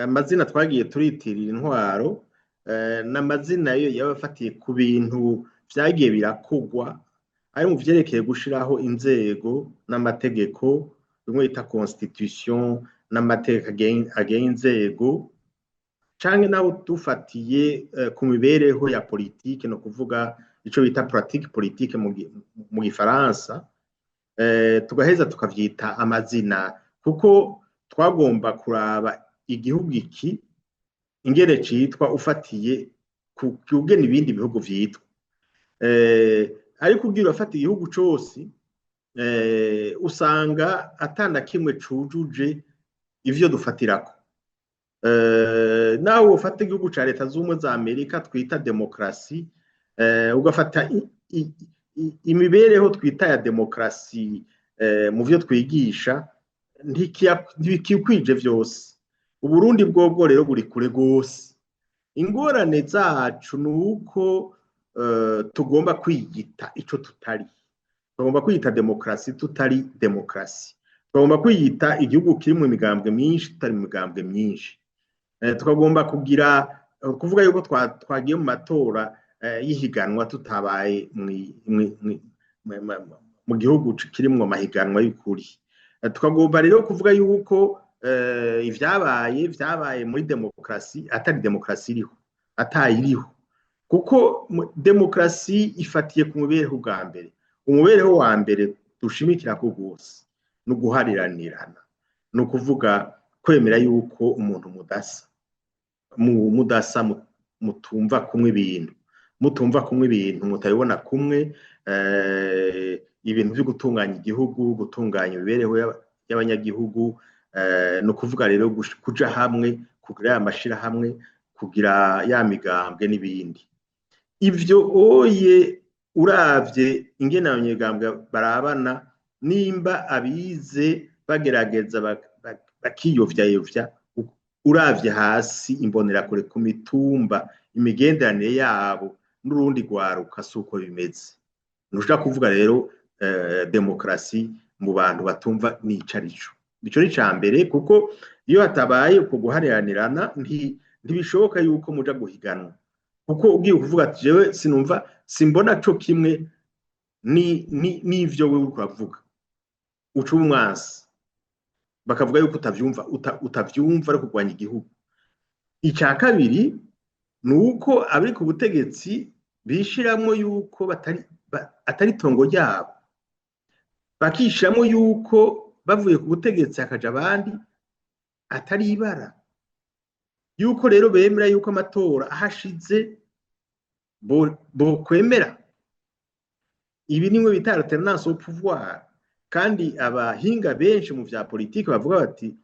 amazina twagiye turitirira intwaro n'amazina yo yabafatiye ku bintu vyagiye birakugwa ari mu vyerekeye gushiraho inzego n'amategeko bimwe bita constitution n'amategeko agenga inzego canke naho dufatiye ku mibereho ya politike no kuvuga ico bita pratique politique mu gifaransa tugaheza tukavyita amazina kuko twagomba kuraba igihugu iki ingene citwa ufatiye kugena ibindi bihugu vyitwa ariko ugira ufata igihugu cose usanga atana kimwe cujuje ivyo dufatirako nawe ufata igihugu ca leta z'ubumwe za Amerika twita demokrasi ugafata imibereho twita ya demokrasi mu vyo twigisha ntikikwije vyose Uburundi bwobwo rero buri kure gose ingorane zacu nuko tugomba kwiyita ico tutari tugomba kwiyita demokrasi tutari demokrasi tugomba kwiyita igihugu kirimo imigambwe myinshi tutari imigambwe myinshi tukagomba kuvuga yuko twagiye mu matora yihiganwa tutabaye mu gihugu kirimo amahiganwa y'ukuri tukagomba rero kuvuga yuko vyabaye muri demokrasi atari demokrasi iriho atayiriho kuko demokrasi ifatiye ku mubereho bwa mbere umubereho wa mbere dushimikira ko gose no guhariranirana no kuvuga kwemera yuko umuntu mudasa mutumva kumwe ibintu mutabibona kumwe ibintu byo gutunganya igihugu gutunganya imibereho y'abanyagihugu no kuvuga rero kuja hamwe kugira amashira hamwe kugira ya migambwe n'ibindi ivyo oye uravye ingene abanyegambwe barabana nimba abize bagerageza bakiyovya uravye hasi imbonera kure ku mitumba imigenderanire yabo n'urundi rwaruka suko bimeze nushaka kuvuga rero demokrasi mu bantu batumva n'icarico bico ni cambere kuko iyo hatabaye uko guhariranirana ntibishoboka yuko muja guhiganwa kuko ugiye kuvuga ati jewe simbona co kimwe n'ivyo wewe uravuga uca umwansi bakavuga yuko utavyumva ari kurwanya igihugu ica kabiri nuko abari ku butegetsi bishiramwo yuko atari tongo ryabo bakishiramo yuko bavuye ku butegetsi hakaja abandi atari ibara yuko rero bemera yuko amatora ahashize bo kwemera ibi nimwe bita alternance au pouvoir kandi abahinga benshi mu vya politike bavuga bati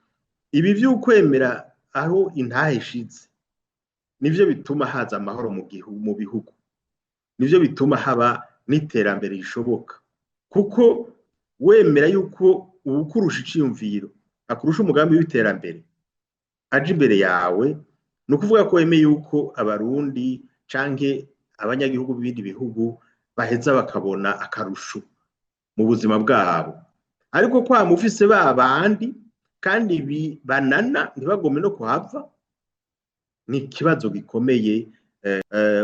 ibi vy'ukwemera aho intahishize nivyo bituma haza amahoro mu bihugu nivyo bituma haba n'iterambere rishoboka kuko wemera yuko ukurusha iciyumviro akurusha umugambi w'iterambere aje imbere yawe no kuvuga ko wemeye yuko abarundi canke abanyagihugu b'ibindi bihugu baheza bakabona akarusho mu buzima bwabo ariko kwa mufise babandi kandi banana ntibagome no kuhava ni kibazo gikomeye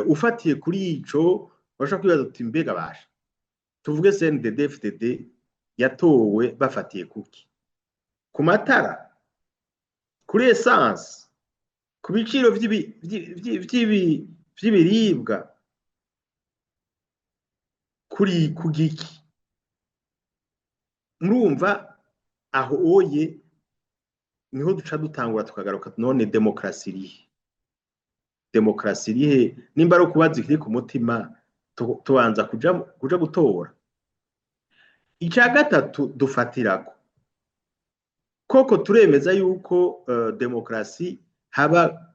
ufatiye kuri ico bashaka kwibaza uti mbega basha tuvuge CNDD FDD yatowe bafatiye kuki ku matara kuri essence ku biciro vy'ibiribwa kuri kugiki murumva aho oye niho duca dutangura tukagaruka none demokrasi irihe nimba ari kubaza ikiri ku mutima tubanza kuja gutora ica gatatu dufatirako koko turemeza yuko demokrasi haba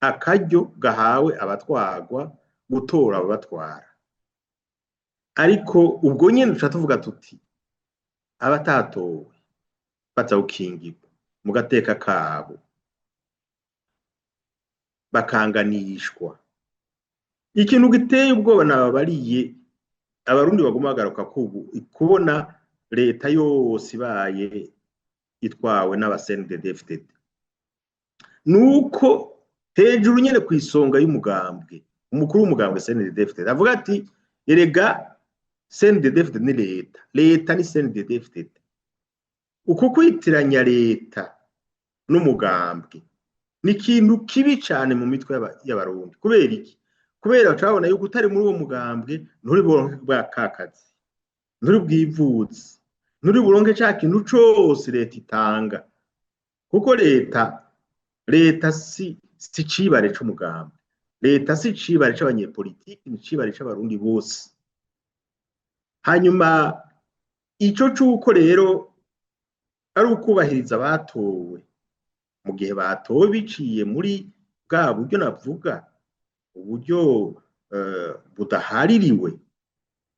akaryo gahawe abatwarwa gutora ababatwara ariko ubwo nyene duca tuvuga tuti abatatowe baza gukingirwa mu gateka kabo bakanganishwa ikintu giteye ubwoba nababariye abarundi baguma bagaruka kubona leta yose ibaye itwawe n'aba CNDD-FDD nuko hejuru nyene ku isonga y'umugambwe umukuru w'umugambwe CNDD-FDD avuga ati erega CNDD-FDD ni leta ni CNDD-FDD. Uko kwitiranya leta n'umugambwe ni ikintu kibi cyane mu mitwe y'abarundi. Kubera iki? Kubera turabona yuko utari muri uwo mugambwe nturi buronke bwa kakazi, nturi bwivuze, nturi buronke cya kintu cose leta itanga, kuko leta si cibare c'umugambwe, leta si cibare c'abanyepolitiki, ni cibare c'abarundi bose. Hanyuma ico cuko rero ari ukubahiriza abatowe mu gihe batowe biciye muri bwa buryo navuga, uburyo budahaririwe,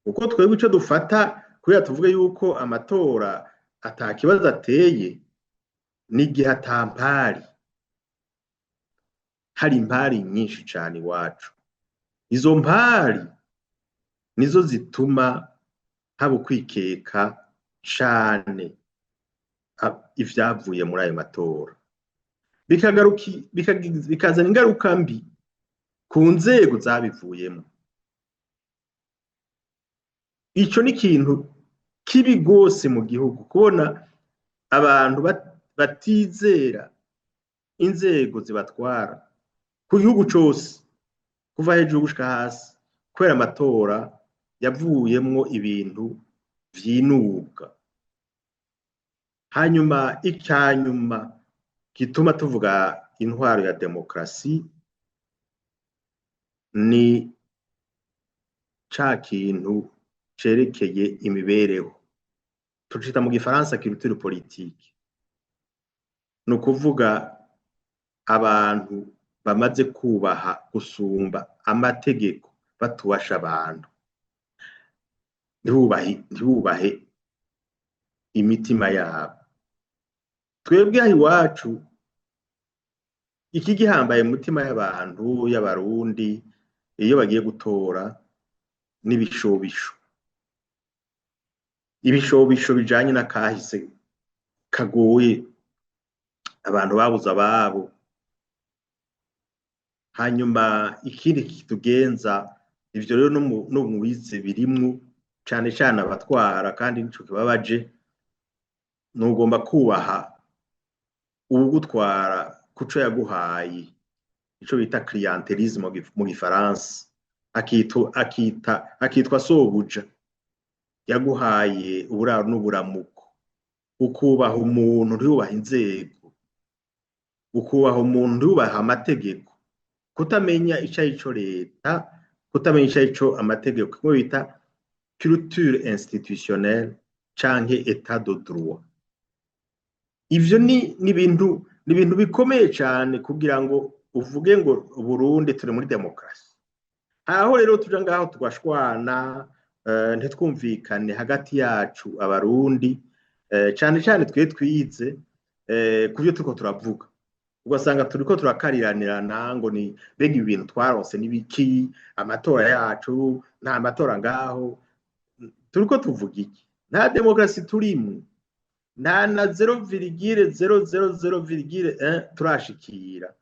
kuko twebwe ico dufata kubera tuvuga yuko amatora atakibazo ateye n'igihe atampari, hari impari nyinshi cyane iwacu. Izo mpari nizo zituma haba ukwikeka cane ivyavuye muri ayo matora, bikazana ingaruka mbi ku nzego zabivuyemo. Ico ni ikintu kibi gose mu gihugu, kubona abantu batizera inzego zibatwara ku gihugu cose kuva hejuru gushika hasi, kubera amatora yavuyemwo ibintu vyinubwa. Hanyuma icyanyuma gituma tuvuga intwaro ya demokrasi ni ca kintu cerekeye imibereho, tucita mu gifaransa culture politique. No kuvuga abantu bamaze kubaha gusumba amategeko, batuwasha abantu, ntibubahe imitima yabo. Twebwe aho iwacu iki gihambaye mu mitima y'abantu y'abarundi iyo bagiye gutora n'ibishobisho, ibishobisho bijanye n'akahise kagoye, abantu babuze ababo. Hanyuma ikindi kitugenza ivyo rero no mu bize birimwo cane cane abatwara, kandi nico kibabaje, nugomba kubaha uwugutwara kuco yaguhaye, ico bita clientelisme mu gifaransa, akitwa sobuja, yaguhaye uburaro n'uburamuko. Ukubaha umuntu ntiyubaha inzego, ukubaha umuntu ntiyubaha amategeko, kutamenya ico arico leta, kutamenya ico arico amategeko, kumwe bita culture institutionnelle canke état de droit. Ivyo ni ibintu bikomeye cyane kugira ngo uvuge ngo Burundi turi muri demokrasi. Aho rero tuja ngaho tugashwana, ntitwumvikane hagati yacu abarundi, cyane cyane twize kuvyo turiko turavuga, ugasanga turiko turakariranirana ngo ni bega ibintu twaronse n'ibiki, amatora yacu nta matora ngaho. Turiko tuvuga iki? Nta demokrasi turimwe, nta na 0,000,1 turashikira.